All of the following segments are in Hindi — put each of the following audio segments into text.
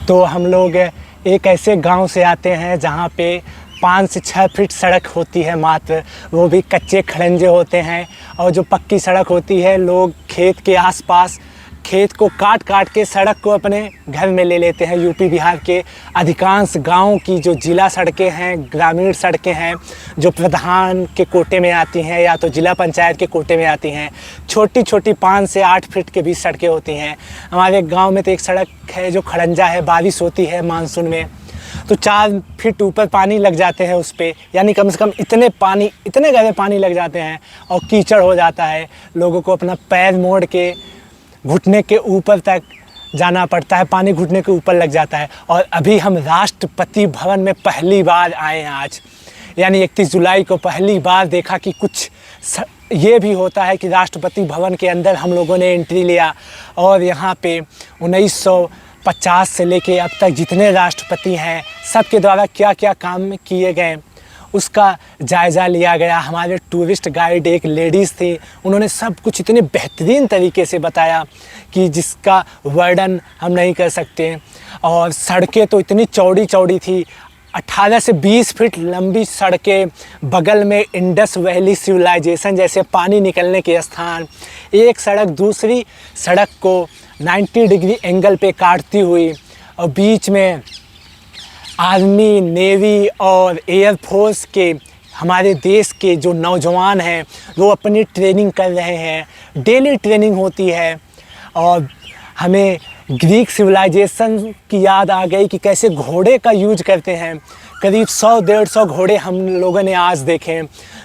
तो हम लोग एक ऐसे गांव से आते हैं जहां पे 5 से 6 फीट सड़क होती है मात्र, वो भी कच्चे खड़ंजे होते हैं। और जो पक्की सड़क होती है, लोग खेत के आसपास खेत को काट काट के सड़क को अपने घर में ले लेते हैं। यूपी बिहार के अधिकांश गाँव की जो जिला सड़कें हैं, ग्रामीण सड़कें हैं, जो प्रधान के कोटे में आती हैं या तो जिला पंचायत के कोटे में आती हैं, छोटी छोटी 5 से 8 फीट के बीच सड़कें होती हैं। हमारे गांव में तो एक सड़क है जो खड़ंजा है, बारिश होती है मानसून में तो 4 फीट ऊपर पानी लग जाते हैं उस पर, यानी कम से कम इतने गहरे पानी लग जाते हैं और कीचड़ हो जाता है। लोगों को अपना पैर मोड़ के घुटने के ऊपर तक जाना पड़ता है, पानी घुटने के ऊपर लग जाता है। और अभी हम राष्ट्रपति भवन में पहली बार आए हैं आज, यानी 31 जुलाई को पहली बार देखा कि कुछ ये भी होता है कि राष्ट्रपति भवन के अंदर हम लोगों ने एंट्री लिया। और यहाँ पे 1950 से लेके अब तक जितने राष्ट्रपति हैं, सबके द्वारा क्या क्या काम किए गए उसका जायज़ा लिया गया। हमारे टूरिस्ट गाइड एक लेडीज़ थी, उन्होंने सब कुछ इतने बेहतरीन तरीके से बताया कि जिसका वर्णन हम नहीं कर सकते। और सड़कें तो इतनी चौड़ी चौड़ी थी, 18 से 20 फीट लंबी सड़कें, बगल में इंडस वैली सिविलाइजेशन जैसे पानी निकलने के स्थान, एक सड़क दूसरी सड़क को 90 डिग्री एंगल पे काटती हुई, और बीच में आर्मी, नेवी और एयरफोर्स के हमारे देश के जो नौजवान हैं वो अपनी ट्रेनिंग कर रहे हैं, डेली ट्रेनिंग होती है। और हमें ग्रीक सिविलाइजेशन की याद आ गई कि कैसे घोड़े का यूज करते हैं। करीब 100-150 घोड़े हम लोगों ने आज देखे।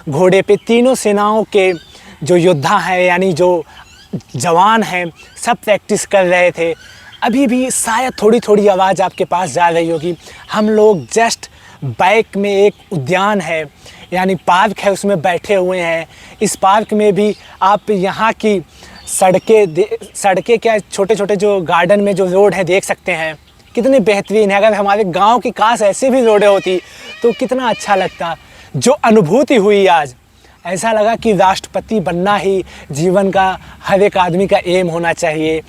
घोड़े पे तीनों सेनाओं के जो योद्धा हैं, यानी जो जवान हैं, सब प्रैक्टिस कर रहे थे। अभी भी शायद थोड़ी थोड़ी आवाज़ आपके पास जा रही होगी। हम लोग जस्ट बैक में एक उद्यान है, यानी पार्क है, उसमें बैठे हुए हैं। इस पार्क में भी आप यहाँ की सड़कें क्या, छोटे छोटे जो गार्डन में जो रोड है देख सकते हैं, कितने बेहतरीन है। अगर हमारे गांव की काश ऐसे भी रोडें होती तो कितना अच्छा लगता। जो अनुभूति हुई आज, ऐसा लगा कि राष्ट्रपति बनना ही जीवन का हर एक आदमी का एम होना चाहिए।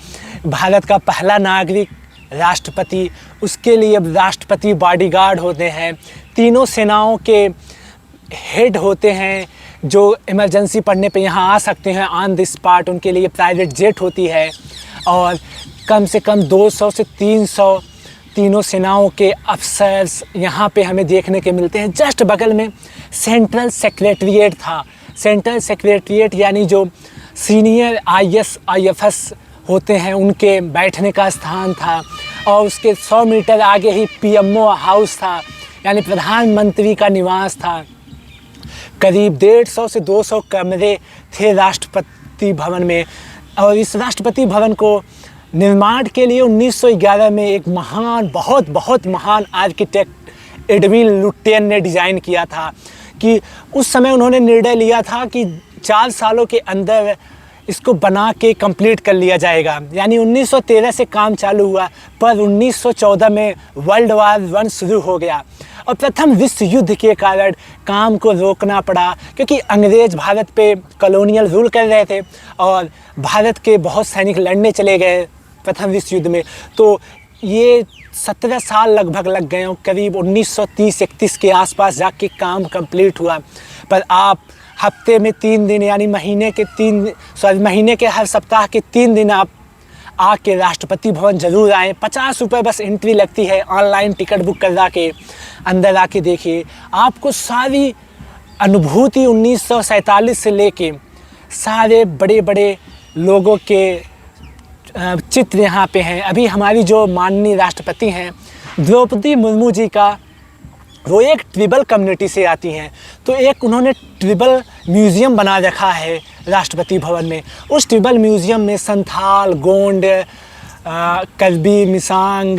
भारत का पहला नागरिक राष्ट्रपति, उसके लिए अब राष्ट्रपति बॉडीगार्ड होते हैं, तीनों सेनाओं के हेड होते हैं जो इमरजेंसी पड़ने पे यहाँ आ सकते हैं ऑन द स्पॉट। उनके लिए प्राइवेट जेट होती है, और कम से कम 200 से 300 तीनों सेनाओं के अफसर्स यहाँ पे हमें देखने के मिलते हैं। जस्ट बगल में सेंट्रल सेक्रेटरीट था। सेंट्रल सेक्रेटरीट यानी जो सीनियर IAS IFS होते हैं, उनके बैठने का स्थान था। और उसके 100 मीटर आगे ही PMO हाउस था, यानी प्रधानमंत्री का निवास था। करीब 150 से 200 कमरे थे राष्ट्रपति भवन में। और इस राष्ट्रपति भवन को निर्माण के लिए 1911 में एक बहुत महान आर्किटेक्ट एडविन लुटियन ने डिज़ाइन किया था। कि उस समय उन्होंने निर्णय लिया था कि 4 सालों के अंदर इसको बना के कंप्लीट कर लिया जाएगा। यानी 1913 से काम चालू हुआ, पर 1914 में वर्ल्ड वार 1 शुरू हो गया और प्रथम विश्व युद्ध के कारण काम को रोकना पड़ा, क्योंकि अंग्रेज़ भारत पे कॉलोनियल रूल कर रहे थे और भारत के बहुत सैनिक लड़ने चले गए प्रथम विश्व युद्ध में। तो ये 17 साल लगभग लग गए और करीब 1930-31 के आसपास जाके काम कंप्लीट हुआ। पर आप हफ्ते में 3 दिन, यानी महीने के हर सप्ताह के 3 दिन आप आके राष्ट्रपति भवन ज़रूर आएँ। 50 रुपये बस एंट्री लगती है। ऑनलाइन टिकट बुक करवा के अंदर आके देखिए, आपको सारी अनुभूति 1947 से लेके सारे बड़े बड़े लोगों के चित्र यहाँ पे हैं। अभी हमारी जो माननीय राष्ट्रपति हैं द्रौपदी मुर्मू जी का, वो एक ट्रिबल कम्युनिटी से आती हैं, तो एक उन्होंने ट्रिबल म्यूज़ियम बना रखा है राष्ट्रपति भवन में। उस ट्रिबल म्यूज़ियम में संथाल, गोंड, कर्बी, मिसांग,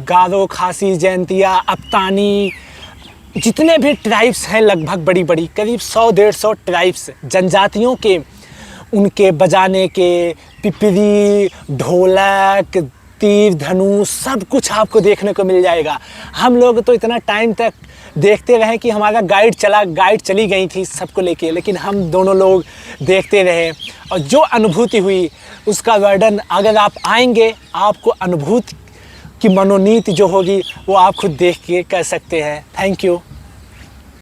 गारो, खासी, जैंतिया, अप्तानी, जितने भी ट्राइब्स हैं लगभग बड़ी करीब 100-150 ट्राइब्स जनजातियों के, उनके बजाने के पिपरी, ढोलक, तीर, धनुष, सब कुछ आपको देखने को मिल जाएगा। हम लोग तो इतना टाइम तक देखते रहे कि हमारा गाइड चली गई थी सबको लेके, लेकिन हम दोनों लोग देखते रहे और जो अनुभूति हुई उसका वर्णन, अगर आप आएंगे आपको अनुभूति की मनोनीति जो होगी वो आप खुद देख के कर सकते हैं। Thank you.